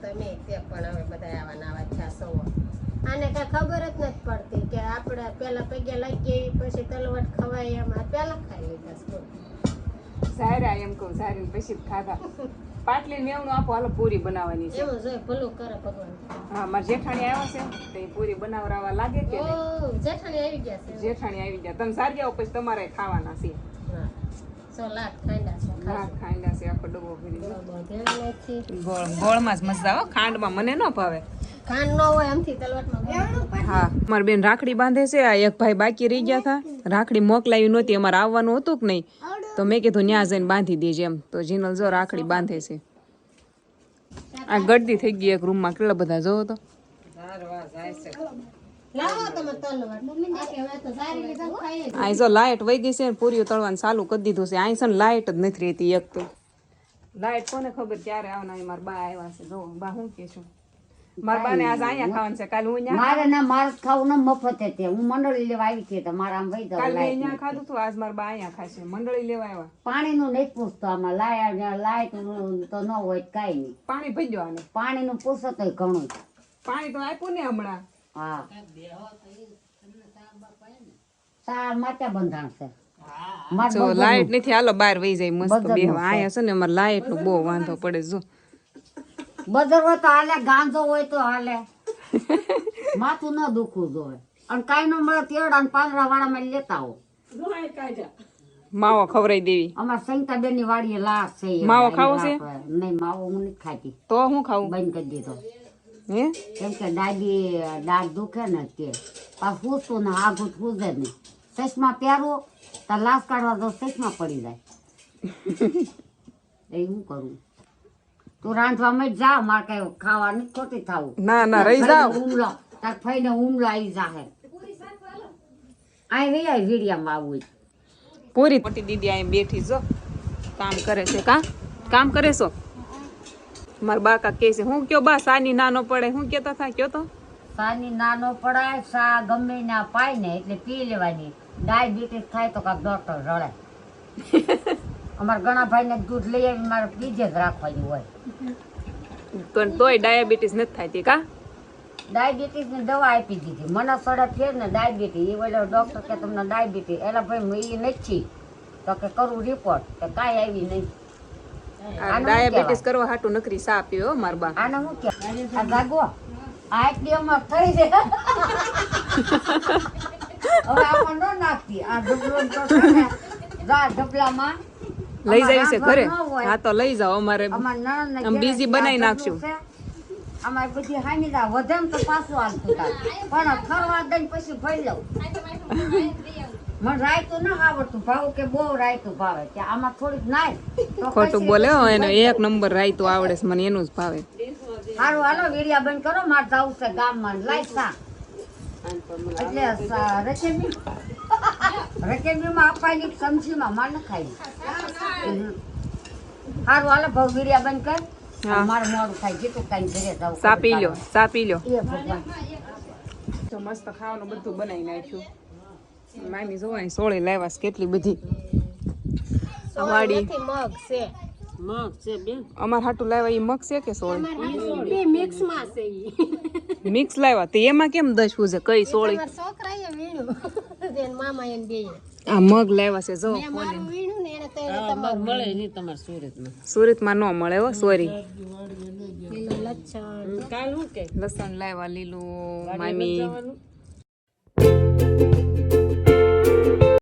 તમે તે પણ હવે બધા આવા નાવા થયા સૌ આને કઈ ખબર જ નથી પડતી કે આપણે પેલા પગે લાગી પછી તલવટ ખવાય એમ આ પેલા ખાઈ લીધા સ્કૂલ સારા એમ કહું સારી પછી જ ખાધા પાટલી મેવનું આપો હાલો પૂરી બનાવવાની છે એવું જોઈએ ભલું કરે ભગવાન હા મારા જેઠાણી આવ્યા છે તો એ પૂરી બનાવરાવા લાગે કે નહીં? ઓ જેઠાણી આવી ગયા છે જેઠાણી આવી ગયા તમે સારી આવો પછી તમારે ખાવાના છે હા 100 લાખ ખાંડા છે ના ખાંડા છે આખો ડબ્બો ભરી બધે નથી ગોળમાં જ મજા આવે ખાંડમાં મને ન ભાવે ખાંડ ન હોય એમથી તલવટમાં હા મારી બેન રાખડી બાંધે છે આ એક ભાઈ બાકી રહી ગયા હતા રાખડી મોકલાવી નહોતી અમારે આવવાનું હતું કે નહીં તો મેં કીધું ન્યા જઈને બાંધી દેજે એમ તો જીનલ જો રાખડી બાંધે છે આ ગળદી થઈ ગઈ એક રૂમમાં કેટલા બધા જોવો તો લાવો તમે તલવટ હવે તો સારી રીતે ખાઈએ આ જો લાઇટ વહી ગઈ છે ને પૂરીઓ તળવાનું ચાલુ કરી દીધું છે અહીં છે ને લાઇટ જ નથી રહેતી એક તો લાઇટ કોને ખબર ક્યારે આવના મારા બા આવ્યા છે જો બા શું કે છું મારા બાને આજ અહીંયા ખાવાનું છે કાલ હું અહીંયા મારે ના મારે જ ખાવું ને મફતે તે હું મંડળી લેવા આવી હતી તો મારા આમ વહી કાલ જાવ મેં અહીંયા ખાધું હતું આજ મારા બા અહીંયા ખાશે મંડળી લેવા આવ્યા પાણીનું નહીં પૂછતો આમાં લાઈટ તો ન હોય તો કાંઈ નહીં પાણી ભજ્યો આને પાણીનું પૂછો તો ઘણું પાણી તો આપ્યું ને હમણાં હા સાર માટે બંધાણ છે મારે જો બધું લાઇટ નથી હાલો બહાર વહી જાય મસ્ત બધાનું બેહવા અહીંયા છે ને અમારે લાઇટ નું બહુ વાંધો પડે જો બદર હોય તો હાલે ગાંજો હોય તો હાલે માથું ન દુખવું જોઈએ અને કાંઈ ન મળે તેડા ને પાંદડા વાળામાં લેતા હો માવો ખવરાઈ દેવી અમારા સંગીતાબેન ની વાડીએ લાશ છે માવો ખાવો છે? નહીં માવો હું નથી ખાતી તો હું ખાવું બંધ કરી દીધો હે કેમ કે દાંત દુખે ને કે પાછું પૂછતું ને આગું પૂછે નહીં ચશ્મા પહેરવો તો લાશ કાઢવા તો ચશ્મા પડી જાય એ હું કરું તું રાંધવા માં જા મારે કઈ ખાવા નથી ખોટી થાવું ના ના રહી જાવ હુમલો તાર ફઈને હુમલો આવી જાહે અહીં રહી વીડિયામાં આવું હોય. પૂરી મોટી દીદી અહીં બેઠી જો કામ કરે છે કામ કરે છો મારા બાકા કહે છે હું કયો બા સાની નાનો પડે હું કેતા થા કયો તો સાની નાનો પડાય સા ગમે ના પાય ને એટલે પી લેવાની ડાયાબિટીસ થાય તો કાંક ડોક્ટર રડે અમારા ઘણા ભાઈ ને દૂધ લઈ આવી મારે બીજે જ રાખવાની હોય તોય ડાયાબિટીસ નથી થાય તે કા ડાયાબિટીસ ની દવા આપી દીધી મને સડે ફેર ને ડાયાબિટીસ એ બોલે ડોક્ટર કે તમને ડાયાબિટીસ એલા ભાઈ એ નથી તો કે કરું રિપોર્ટ કે કાંઈ આવી નહીં ડાયાબિટીસ કરવા હાટું નકરી સા પીવો માર બા આને શું કે આ જાગો આ એટલી અમાર થઈ જાય હવે આમાં ન નાખતી આ ઢબલો તો છે ને જા ઢબલામાં લઈ જાય છે ઘરે હા તો લઈ જાઓ અમારે અમાર નણંદને આમ ઘરે બીજી બનાવી નાખશું. છે. અમારે બધી હામી દા વધે ને તો પાછું હાલતું થાય પણ ખરવા દઈને પછી ભરી લઉં મને રાયતું ના આવડતું ભાવ કે બહુ રાયતું ભાવે કે આમાં થોડીક નાય તો ખોટું પછી બોલે હો એને એક નંબર રાયતું આવડે છે મને એનું જ ભાવે સારું હાલો વીડિયા બંધ કરો મારે જવું છે ગામમાં લાઈ સા એટલે રકેબીમાં આપવાની સમજીમાં માર ન ખાઈ સારું હાલો ભાવ વીડિયા બંધ કર હા. મારે મોડું થાય જેટલું કાંઈ ઘરે જવું સા પી લ્યો સા પી લ્યો એ ભગવાન તો મસ્ત ખાવાનું બધું બનાવી નાખ્યું મામી જોવા અહીં સોળી લાવ્યા છે કેટલી બધી આ વાડી નથી મગ છે અમાર હાટું લાવ્યા ઈ મગ છે કે સોળી બે મિક્સ માં છે ઈ મિક્સ લાવ્યા તે એમાં કેમ દશવું છે કઈ સોળી મારા છોકરાએ વીણ્યું તેન મામા એને બે આ મગ લાવ્યા છે જો મેં મારું વીણ્યું ને એને તો તમારું સુરતમાં ન મળે હો સોરી લીલું લચ્છણ લસણ લાવ્યા લીલું મામી